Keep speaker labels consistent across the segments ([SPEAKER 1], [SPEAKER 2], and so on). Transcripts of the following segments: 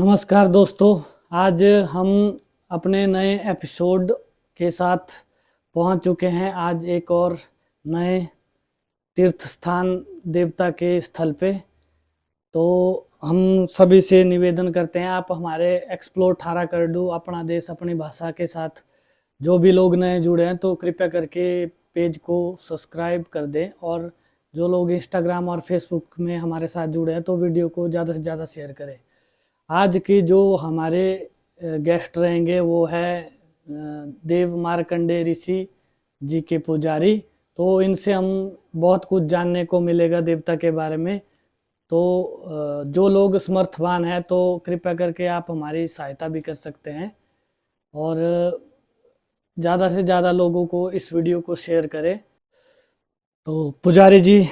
[SPEAKER 1] नमस्कार दोस्तों। आज हम अपने नए एपिसोड के साथ पहुंच चुके हैं। आज एक और नए तीर्थ स्थान देवता के स्थल पे। तो हम सभी से निवेदन करते हैं, आप हमारे एक्सप्लोर 18 करडू अपना देश अपनी भाषा के साथ जो भी लोग नए जुड़े हैं तो कृपया करके पेज को सब्सक्राइब कर दें, और जो लोग इंस्टाग्राम और फेसबुक में हमारे साथ जुड़े हैं तो वीडियो को ज़्यादा से ज़्यादा शेयर करें। आज की जो हमारे गेस्ट रहेंगे वो है देव मार्कंडे ऋषि जी के पुजारी। तो इनसे हम बहुत कुछ जानने को मिलेगा देवता के बारे में। तो जो लोग समर्थवान हैं तो कृपया करके आप हमारी सहायता भी कर सकते हैं, और ज़्यादा से ज़्यादा लोगों को इस वीडियो को शेयर करें। तो पुजारी जी,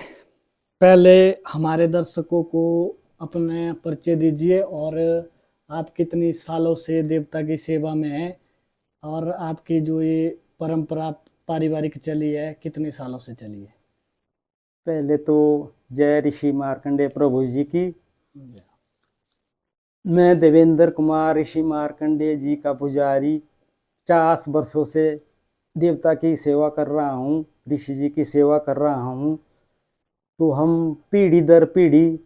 [SPEAKER 1] पहले हमारे दर्शकों को अपने परिचय दीजिए, और आप कितनी सालों से देवता की सेवा में हैं, और आपकी जो ये परंपरा पारिवारिक चली है कितने सालों से चली है।
[SPEAKER 2] पहले तो जय ऋषि मार्कंडे प्रभु जी की। मैं देवेंद्र कुमार ऋषि मार्कंडे जी का पुजारी 50 वर्षों से देवता की सेवा कर रहा हूँ, ऋषि जी की सेवा कर रहा हूँ। तो हम पीढ़ी दर पीढ़ी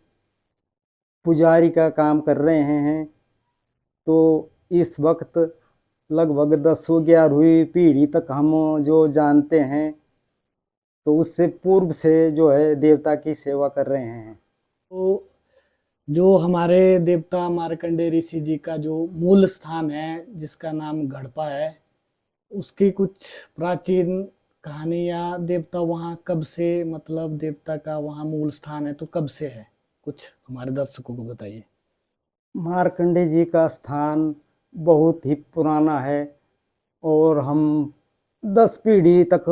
[SPEAKER 2] पुजारी का काम कर रहे हैं। तो इस वक्त लगभग 10-11वीं पीढ़ी तक हम जो जानते हैं, तो उससे पूर्व से जो है देवता की सेवा कर रहे हैं।
[SPEAKER 1] तो जो हमारे देवता मार्कंडे ऋषि जी का जो मूल स्थान है जिसका नाम गढ़पा है, उसकी कुछ प्राचीन कहानी या देवता वहाँ कब से, मतलब देवता का वहाँ मूल स्थान है तो कब से है, कुछ हमारे दर्शकों को बताइए।
[SPEAKER 2] मार्कंडे जी का स्थान बहुत ही पुराना है और हम 10 पीढ़ी तक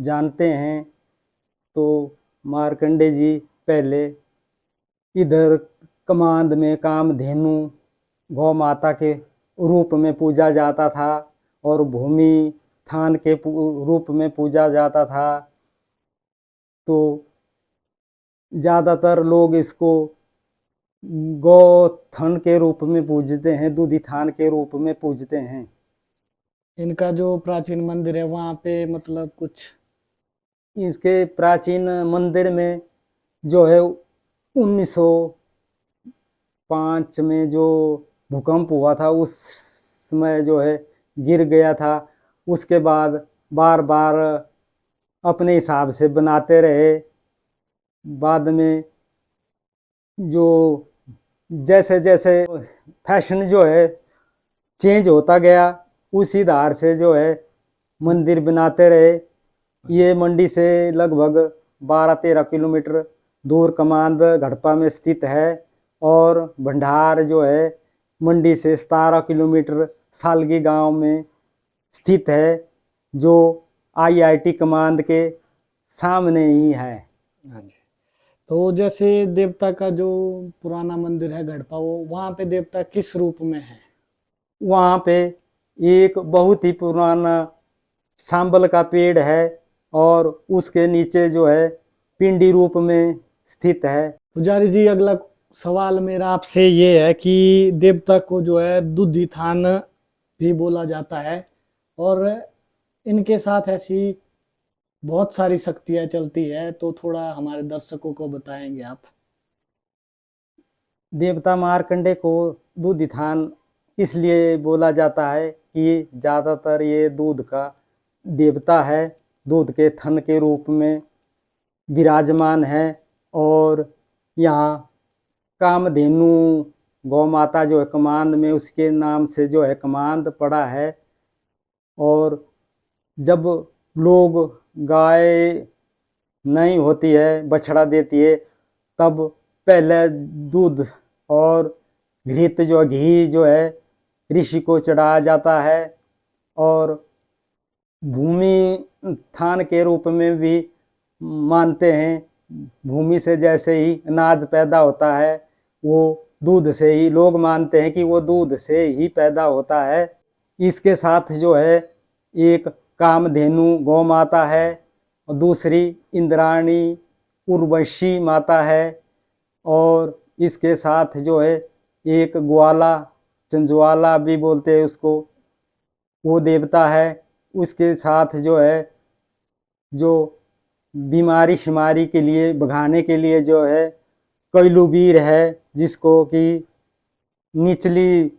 [SPEAKER 2] जानते हैं। तो मार्कंडे जी पहले इधर कमांद में कामधेनु गौ माता के रूप में पूजा जाता था, और भूमि थान के रूप में पूजा जाता था। तो ज़्यादातर लोग इसको गौथन के रूप में पूजते हैं, दूधी थान के रूप में पूजते हैं।
[SPEAKER 1] इनका जो प्राचीन मंदिर है वहाँ पे मतलब कुछ।
[SPEAKER 2] इसके प्राचीन मंदिर में जो है 1905 में जो भूकंप हुआ था उस समय जो है गिर गया था। उसके बाद बार बार अपने हिसाब से बनाते रहे। बाद में जो जैसे जैसे फैशन जो है चेंज होता गया, उसी धार से जो है मंदिर बनाते रहे। ये मंडी से लगभग 12-13 किलोमीटर दूर कमांद गढ़पा में स्थित है, और भंडार जो है मंडी से 17 किलोमीटर सालगी गांव में स्थित है, जो आईआईटी कमांद के सामने ही है।
[SPEAKER 1] हाँ जी। तो जैसे देवता का जो पुराना मंदिर है गढ़पा, वो वहाँ पे देवता किस रूप में है।
[SPEAKER 2] वहाँ पे एक बहुत ही पुराना सांबल का पेड़ है, और उसके नीचे जो है पिंडी रूप में स्थित है।
[SPEAKER 1] पुजारी जी, अगला सवाल मेरा आपसे ये है कि देवता को जो है दूधी थान भी बोला जाता है, और इनके साथ ऐसी बहुत सारी शक्तियाँ चलती है, तो थोड़ा हमारे दर्शकों को बताएंगे आप।
[SPEAKER 2] देवता मार्कंडे को दूधी थान इसलिए बोला जाता है कि ज़्यादातर ये दूध का देवता है, दूध के थन के रूप में विराजमान है। और यहाँ कामधेनु गौ माता जो है कमांद में, उसके नाम से जो है कमांद पड़ा है। और जब लोग गाय नहीं होती है, बछड़ा देती है, तब पहले दूध और घृत जो घी जो है ऋषि को चढ़ाया जाता है। और भूमि थान के रूप में भी मानते हैं। भूमि से जैसे ही अनाज पैदा होता है, वो दूध से ही लोग मानते हैं कि वो दूध से ही पैदा होता है। इसके साथ जो है एक कामधेनु गौ माता है, और दूसरी इंद्राणी उर्वशी माता है, और इसके साथ जो है एक ग्वाला चंचवाला भी बोलते हैं उसको, वो देवता है। उसके साथ जो है जो बीमारी शिमारी के लिए भगाने के लिए जो है कैलूबीर है, जिसको कि निचली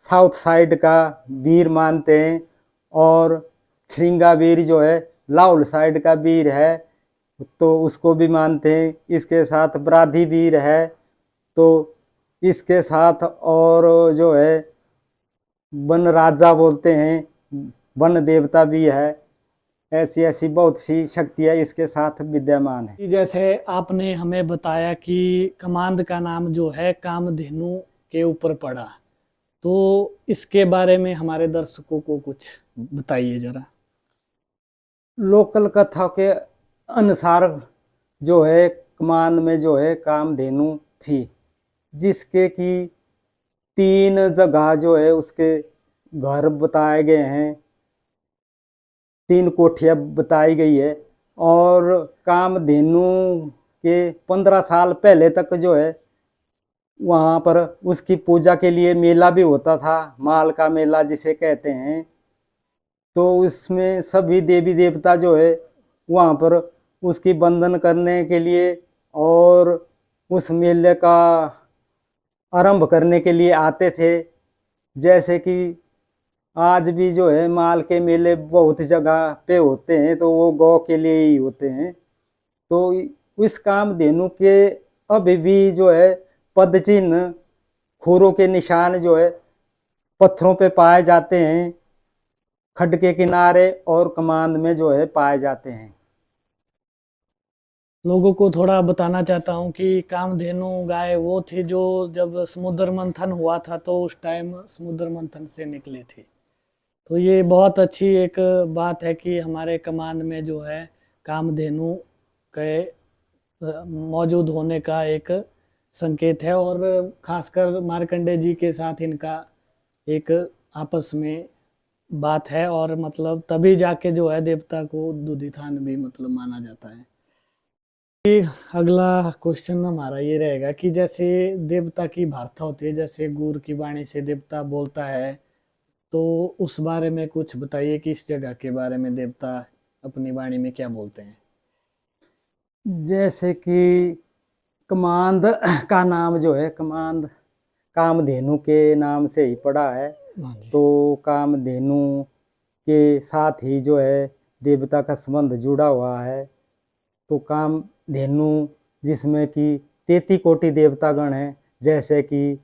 [SPEAKER 2] साउथ साइड का वीर मानते हैं, और श्रृंगावीर जो है लाहौल साइड का वीर है, तो उसको भी मानते हैं। इसके साथ ब्राधी वीर है, तो इसके साथ और जो है वन राजा बोलते हैं, वन देवता भी है। ऐसी ऐसी बहुत सी शक्तियाँ इसके साथ विद्यमान है।
[SPEAKER 1] जैसे आपने हमें बताया कि कमांड का नाम जो है कामधेनु के ऊपर पड़ा, तो इसके बारे में हमारे दर्शकों को कुछ बताइए जरा।
[SPEAKER 2] लोकल कथा के अनुसार जो है कमान में जो है कामधेनु थी, जिसके कि 3 जगह जो है उसके घर बताए गए हैं, 3 कोठियाँ बताई गई है। और कामधेनु के 15 साल पहले तक जो है वहाँ पर उसकी पूजा के लिए मेला भी होता था, माल का मेला जिसे कहते हैं। तो उसमें सभी देवी देवता जो है वहाँ पर उसकी वंदन करने के लिए और उस मेले का आरंभ करने के लिए आते थे। जैसे कि आज भी जो है माल के मेले बहुत जगह पे होते हैं, तो वो गौ के लिए ही होते हैं। तो इस कामधेनु के अभी भी जो है पद चिन्ह, खुरों के निशान जो है पत्थरों पे पाए जाते हैं, खड्ड के किनारे और कमांद में जो है पाए जाते हैं।
[SPEAKER 1] लोगों को थोड़ा बताना चाहता हूँ कि कामधेनु गाय वो थी जो जब समुद्र मंथन हुआ था तो उस टाइम समुद्र मंथन से निकली थी। तो ये बहुत अच्छी एक बात है कि हमारे कमांड में जो है कामधेनु के मौजूद होने का एक संकेत है, और खासकर मार्कंडे जी के साथ इनका एक आपस में बात है, और मतलब तभी जाके जो है देवता को दुधिथान भी मतलब माना जाता है। अगला क्वेश्चन हमारा ये रहेगा कि जैसे देवता की वार्ता होती है, जैसे गुर की वाणी से देवता बोलता है, तो उस बारे में कुछ बताइए कि इस जगह के बारे में देवता अपनी वाणी में क्या बोलते हैं।
[SPEAKER 2] जैसे कि कमांद का नाम जो है कमांद कामधेनु के नाम से ही पड़ा है, तो कामधेनु के साथ ही जो है देवता का संबंध जुड़ा हुआ है। तो कामधेनु जिसमें कि 33 कोटि देवतागण हैं, जैसे कि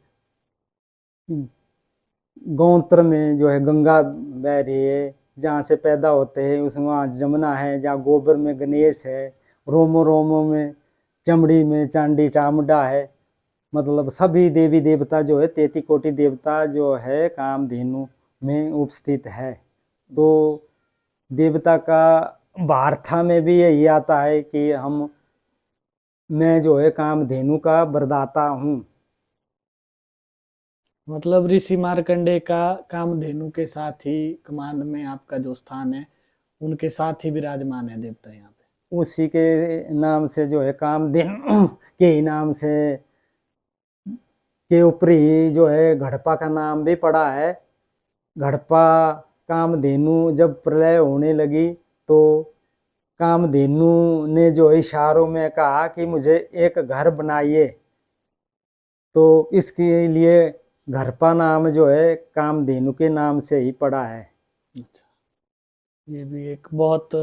[SPEAKER 2] गौत्र में जो है गंगा बह रही है, जहाँ से पैदा होते हैं उसमें वहाँ जमुना है, जहाँ गोबर में गणेश है, रोमो रोमो में चमड़ी में चांडी चामुंडा है। मतलब सभी देवी देवता जो है 33 कोटि देवता जो है कामधेनु में उपस्थित है। तो देवता का वार्ता में भी यही आता है कि मैं जो है कामधेनु का वरदाता हूँ।
[SPEAKER 1] मतलब ऋषि मार्कंडे का कामधेनु के साथ ही कमांड में आपका जो स्थान है उनके साथ ही विराजमान है देवता यहाँ पे।
[SPEAKER 2] उसी के नाम से जो है कामधेनु के ही नाम से के ऊपर ही जो है घड़पा का नाम भी पड़ा है। घड़पा कामधेनु जब प्रलय होने लगी तो कामधेनु ने जो इशारों में कहा कि मुझे एक घर बनाइए, तो इसके लिए घड़पा नाम जो है कामधेनु के नाम से ही पड़ा है।
[SPEAKER 1] अच्छा, ये भी एक बहुत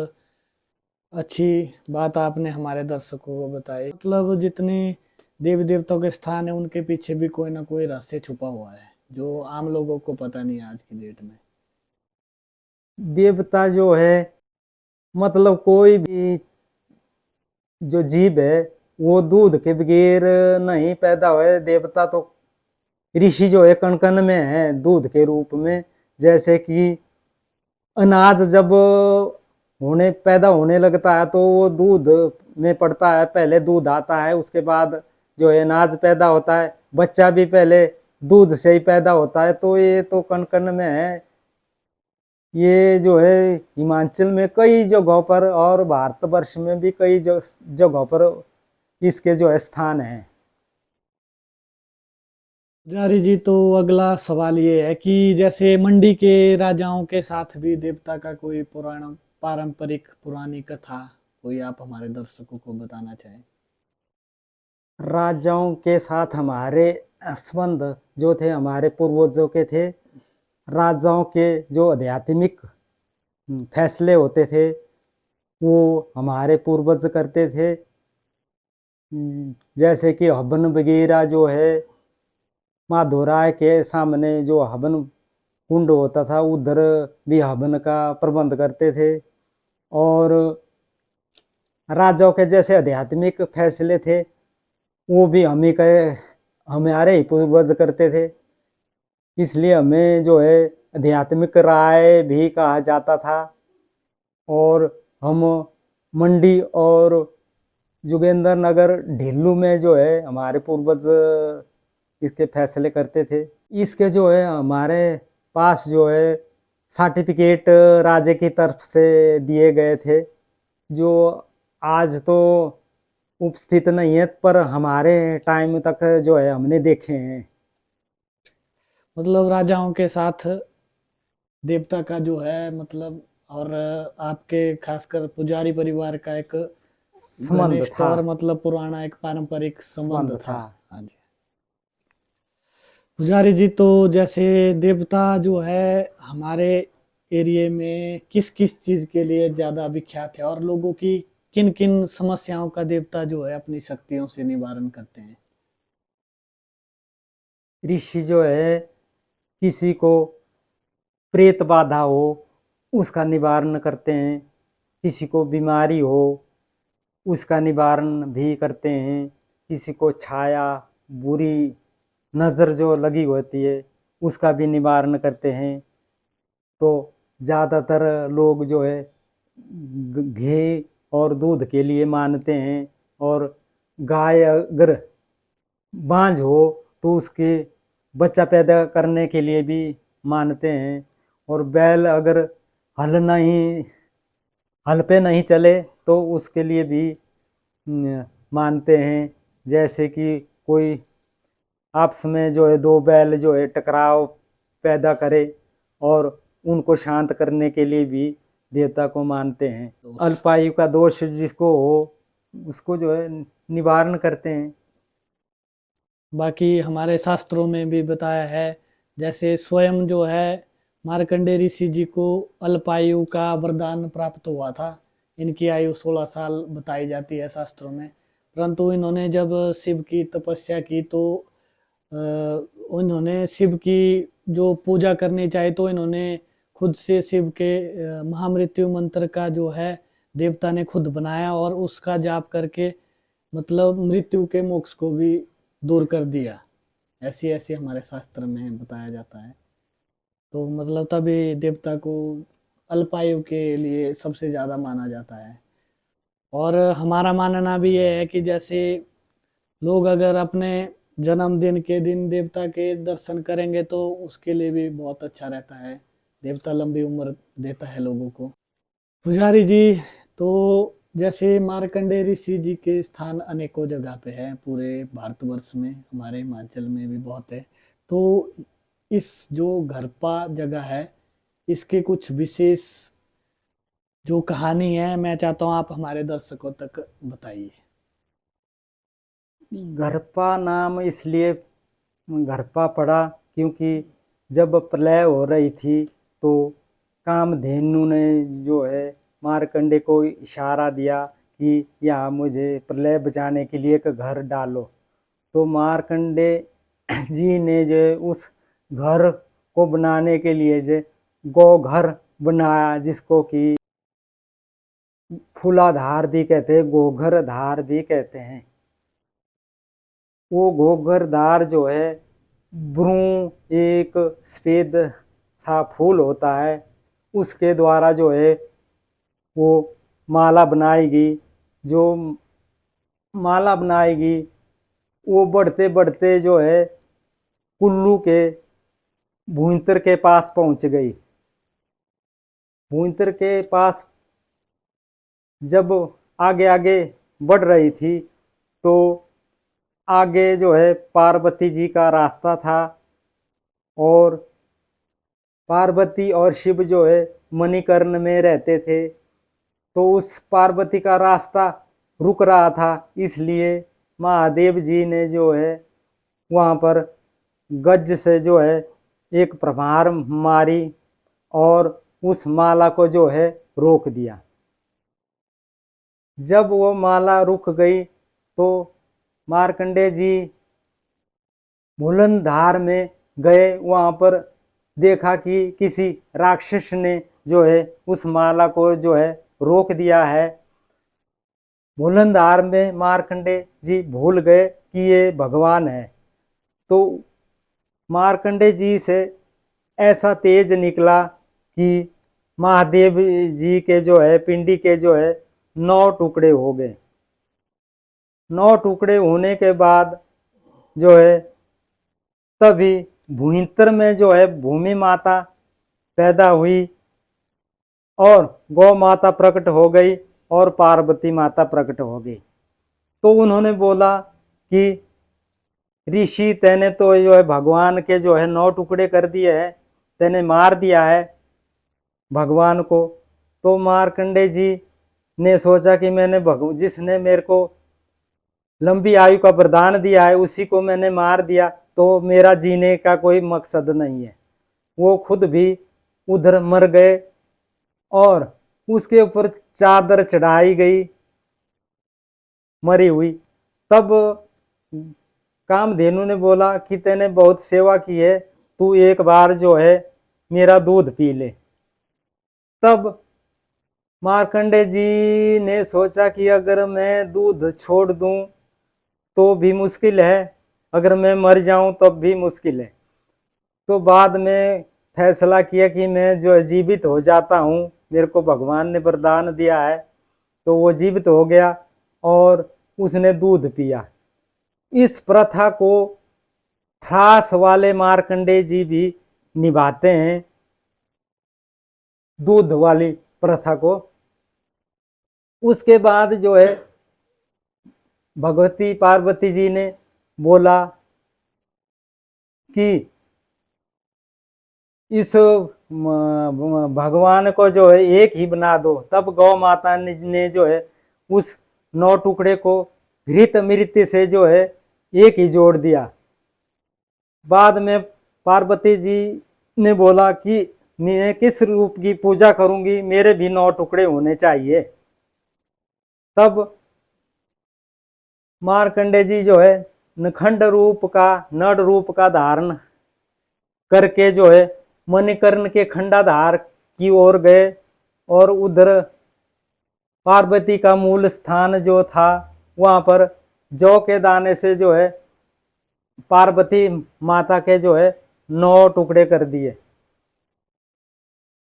[SPEAKER 1] अच्छी बात आपने हमारे दर्शकों को बताई। मतलब जितनी देवी देवताओं के स्थान है उनके पीछे भी कोई ना कोई रहस्य छुपा हुआ है जो आम लोगों को पता नहीं है आज की डेट में।
[SPEAKER 2] देवता जो है मतलब कोई भी जो जीव है वो दूध के बगैर नहीं पैदा हुए। देवता तो ऋषि जो है कण कण में है दूध के रूप में। जैसे कि अनाज जब पैदा होने लगता है तो वो दूध में पड़ता है, पहले दूध आता है, उसके बाद जो है अनाज पैदा होता है। बच्चा भी पहले दूध से ही पैदा होता है। तो ये तो कण कण में है। ये जो है हिमाचल में कई जगहों पर और भारतवर्ष में भी कई जगहों पर इसके जो है स्थान है।
[SPEAKER 1] पुजारी जी, तो अगला सवाल ये है कि जैसे मंडी के राजाओं के साथ भी देवता का कोई पुराना पारंपरिक पुरानी कथा कोई आप हमारे दर्शकों को बताना चाहें।
[SPEAKER 2] राजाओं के साथ हमारे संबंध जो थे हमारे पूर्वजों के थे। राजाओं के जो आध्यात्मिक फैसले होते थे वो हमारे पूर्वज करते थे। जैसे कि हवन वगैरह जो है माधोराय के सामने जो हवन कुंड होता था उधर भी हवन का प्रबंध करते थे। और राजाओं के जैसे आध्यात्मिक फैसले थे वो भी हमारे ही पूर्वज करते थे। इसलिए हमें जो है आध्यात्मिक राय भी कहा जाता था। और हम मंडी और जोगिंदर नगर ढिल्लू में जो है हमारे पूर्वज इसके फैसले करते थे। इसके जो है हमारे पास जो है सर्टिफिकेट राजे की तरफ से दिए गए थे जो आज तो उपस्थित नहीं है पर हमारे टाइम तक जो है हमने देखे हैं।
[SPEAKER 1] मतलब राजाओं के साथ देवता का जो है मतलब, और आपके खासकर पुजारी परिवार का एक
[SPEAKER 2] संबंध
[SPEAKER 1] घनिष्ठ
[SPEAKER 2] था।
[SPEAKER 1] और मतलब पुराना एक पारंपरिक संबंध
[SPEAKER 2] संबंध
[SPEAKER 1] था।
[SPEAKER 2] था।
[SPEAKER 1] हाँ जी। पुजारी जी, तो जैसे देवता जो है हमारे एरिया में किस किस चीज के लिए ज्यादा विख्यात है, और लोगों की किन किन समस्याओं का देवता जो है अपनी शक्तियों से निवारण करते हैं।
[SPEAKER 2] ऋषि जो है किसी को प्रेत बाधा हो उसका निवारण करते हैं। किसी को बीमारी हो उसका निवारण भी करते हैं। किसी को छाया बुरी नज़र जो लगी होती है उसका भी निवारण करते हैं। तो ज़्यादातर लोग जो है घी और दूध के लिए मानते हैं। और गाय अगर बांझ हो तो उसके बच्चा पैदा करने के लिए भी मानते हैं। और बैल अगर हल पे नहीं चले तो उसके लिए भी मानते हैं। जैसे कि कोई आपस में जो है दो बैल जो है टकराव पैदा करे और उनको शांत करने के लिए भी देवता को मानते हैं। अल्पायु का दोष जिसको हो उसको जो है निवारण करते हैं।
[SPEAKER 1] बाकी हमारे शास्त्रों में भी बताया है, जैसे स्वयं जो है मार्कंडे ऋषि जी को अल्पायु का वरदान प्राप्त हुआ था। इनकी आयु 16 साल बताई जाती है शास्त्रों में। परंतु इन्होंने जब शिव की तपस्या की तो उन्होंने शिव की जो पूजा करनी चाहिए तो इन्होंने खुद से शिव के महामृत्यु मंत्र का जो है देवता ने खुद बनाया और उसका जाप करके मतलब मृत्यु के मोक्ष को भी दूर कर दिया। ऐसी ऐसी हमारे शास्त्र में बताया जाता है। तो मतलब तभी देवता को अल्पायु के लिए सबसे ज़्यादा माना जाता है। और हमारा मानना भी ये है कि जैसे लोग अगर अपने जन्मदिन के दिन देवता के दर्शन करेंगे तो उसके लिए भी बहुत अच्छा रहता है। देवता लंबी उम्र देता है लोगों को। पुजारी जी, तो जैसे मार्कंडेय ऋषि जी के स्थान अनेकों जगह पे है पूरे भारतवर्ष में, हमारे हिमाचल में भी बहुत है। तो इस जो घरपा जगह है इसके कुछ विशेष जो कहानी है मैं चाहता हूँ आप हमारे दर्शकों तक बताइए।
[SPEAKER 2] घरपा नाम इसलिए घरपा पड़ा क्योंकि जब प्रलय हो रही थी तो कामधेनु ने जो है मार्कंडे को इशारा दिया कि यहाँ मुझे प्रलय बचाने के लिए एक घर डालो। तो मार्कंडे जी ने जो उस घर को बनाने के लिए जो गौ घर बनाया जिसको कि फूलाधार भी कहते हैं गोघर धार भी कहते हैं। वो गोघरदार जो है ब्रू एक सफ़ेद सा फूल होता है उसके द्वारा जो है वो माला बनाएगी। जो माला बनाएगी वो बढ़ते बढ़ते जो है कुल्लू के भूंतर के पास पहुंच गई। भूंतर के पास जब आगे आगे बढ़ रही थी तो आगे जो है पार्वती जी का रास्ता था और पार्वती और शिव जो है मणिकर्ण में रहते थे, तो उस पार्वती का रास्ता रुक रहा था, इसलिए महादेव जी ने जो है वहाँ पर गज से जो है एक प्रहार मारी और उस माला को जो है रोक दिया। जब वो माला रुक गई तो मार्कंडेय जी मूलधार में गए, वहाँ पर देखा कि किसी राक्षस ने जो है उस माला को जो है रोक दिया है। मूलधार में मार्कंडेय जी भूल गए कि ये भगवान है, तो मार्कंडेय जी से ऐसा तेज निकला कि महादेव जी के जो है पिंडी के जो है 9 टुकड़े हो गए। 9 टुकड़े होने के बाद जो है तभी भूइंतर में जो है भूमि माता पैदा हुई और गौ माता प्रकट हो गई और पार्वती माता प्रकट हो गई। तो उन्होंने बोला कि ऋषि तेने तो जो है भगवान के जो है 9 टुकड़े कर दिए हैं, तेने मार दिया है भगवान को। तो मार्कंडेय जी ने सोचा कि मैंने जिसने मेरे को लंबी आयु का वरदान दिया है उसी को मैंने मार दिया, तो मेरा जीने का कोई मकसद नहीं है। वो खुद भी उधर मर गए और उसके ऊपर चादर चढ़ाई गई मरी हुई। तब कामधेनु ने बोला कि तेने बहुत सेवा की है, तू एक बार जो है मेरा दूध पी ले। तब मार्कंडेय जी ने सोचा कि अगर मैं दूध छोड़ दूं तो भी मुश्किल है, अगर मैं मर जाऊं तब भी मुश्किल है। तो बाद में फैसला किया कि मैं जो जीवित हो जाता हूं, मेरे को भगवान ने वरदान दिया है। तो वो जीवित हो गया और उसने दूध पिया। इस प्रथा को त्रास वाले मार्कंडेय जी भी निभाते हैं, दूध वाली प्रथा को। उसके बाद जो है भगवती पार्वती जी ने बोला कि इस भगवान को जो है एक ही बना दो। तब गौ माता ने जो है उस 9 टुकड़े को घृत मृत से जो है एक ही जोड़ दिया। बाद में पार्वती जी ने बोला कि मैं किस रूप की पूजा करूंगी, मेरे भी 9 टुकड़े होने चाहिए। तब मार्कंडेय जी जो है नखंड रूप का नड़ रूप का धारण करके जो है मणिकर्ण के खंडाधार की ओर गए और उधर पार्वती का मूल स्थान जो था वहां पर जौ के दाने से जो है पार्वती माता के जो है 9 टुकड़े कर दिए।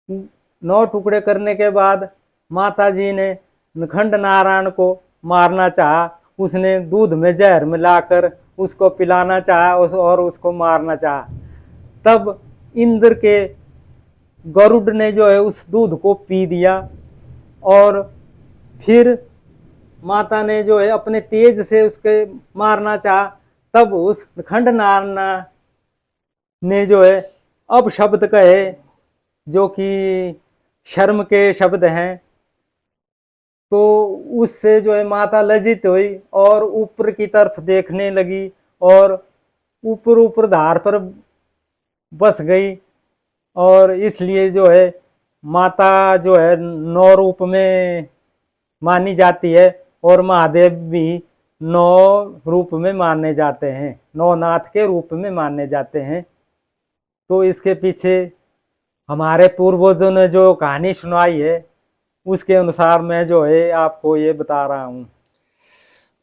[SPEAKER 2] 9 टुकड़े करने के बाद माता जी ने नखंड नारायण को मारना चाहा। उसने दूध में जहर मिलाकर उसको पिलाना चाहा और उसको मारना चाहा। तब इंद्र के गरुड़ ने जो है उस दूध को पी दिया और फिर माता ने जो है अपने तेज से उसके मारना चाहा। तब उस खंड नारायण ने जो है अब शब्द कहे जो कि शर्म के शब्द हैं। तो उससे जो है माता लज्जित हुई और ऊपर की तरफ देखने लगी और ऊपर ऊपर धार पर बस गई। और इसलिए जो है माता जो है 9 रूप में मानी जाती है और महादेव भी 9 रूप में माने जाते हैं, 9 नाथ के रूप में माने जाते हैं। तो इसके पीछे हमारे पूर्वजों ने जो कहानी सुनाई है उसके अनुसार मैं जो है आपको ये बता रहा हूँ।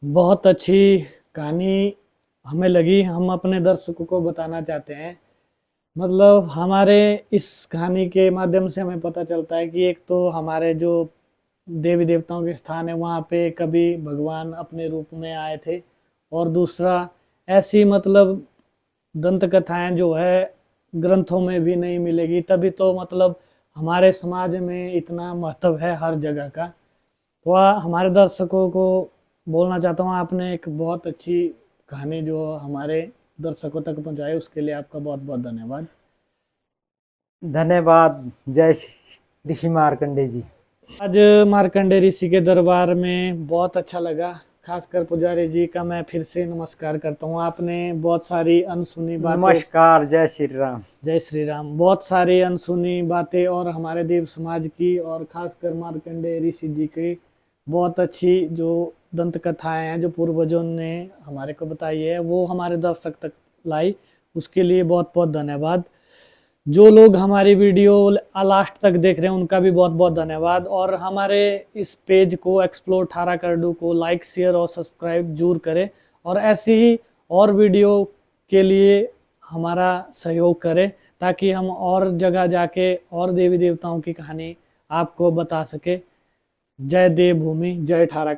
[SPEAKER 1] बहुत अच्छी कहानी हमें लगी, हम अपने दर्शकों को बताना चाहते हैं। मतलब हमारे इस कहानी के माध्यम से हमें पता चलता है कि एक तो हमारे जो देवी देवताओं के स्थान है वहाँ पे कभी भगवान अपने रूप में आए थे, और दूसरा ऐसी मतलब दंत कथाएं जो है ग्रंथों में भी नहीं मिलेगी, तभी तो मतलब हमारे समाज में इतना महत्व है हर जगह का। तो हमारे दर्शकों को बोलना चाहता हूँ, आपने एक बहुत अच्छी कहानी जो हमारे दर्शकों तक पहुंचाई उसके लिए आपका बहुत बहुत धन्यवाद।
[SPEAKER 2] धन्यवाद। जय ऋषि मार्कंडे जी।
[SPEAKER 1] आज मार्कंडे ऋषि के दरबार में बहुत अच्छा लगा, खासकर पुजारी जी का मैं फिर से नमस्कार करता हूँ। आपने बहुत सारी अनसुनी बातों,
[SPEAKER 2] नमस्कार। जय श्री राम।
[SPEAKER 1] जय श्री राम, बहुत सारी अनसुनी बातें और हमारे देव समाज की और खासकर मार्कंडे ऋषि जी की बहुत अच्छी जो दंत कथाएं हैं जो पूर्वजों ने हमारे को बताई है वो हमारे दर्शक तक लाई, उसके लिए बहुत बहुत धन्यवाद। जो लोग हमारी वीडियो लास्ट तक देख रहे हैं उनका भी बहुत बहुत धन्यवाद। और हमारे इस पेज को एक्सप्लोर 18 करडू को लाइक शेयर और सब्सक्राइब जरूर करें और ऐसी ही और वीडियो के लिए हमारा सहयोग करें ताकि हम और जगह जाके और देवी देवताओं की कहानी आपको बता सके। जय देवभूमि, जय 18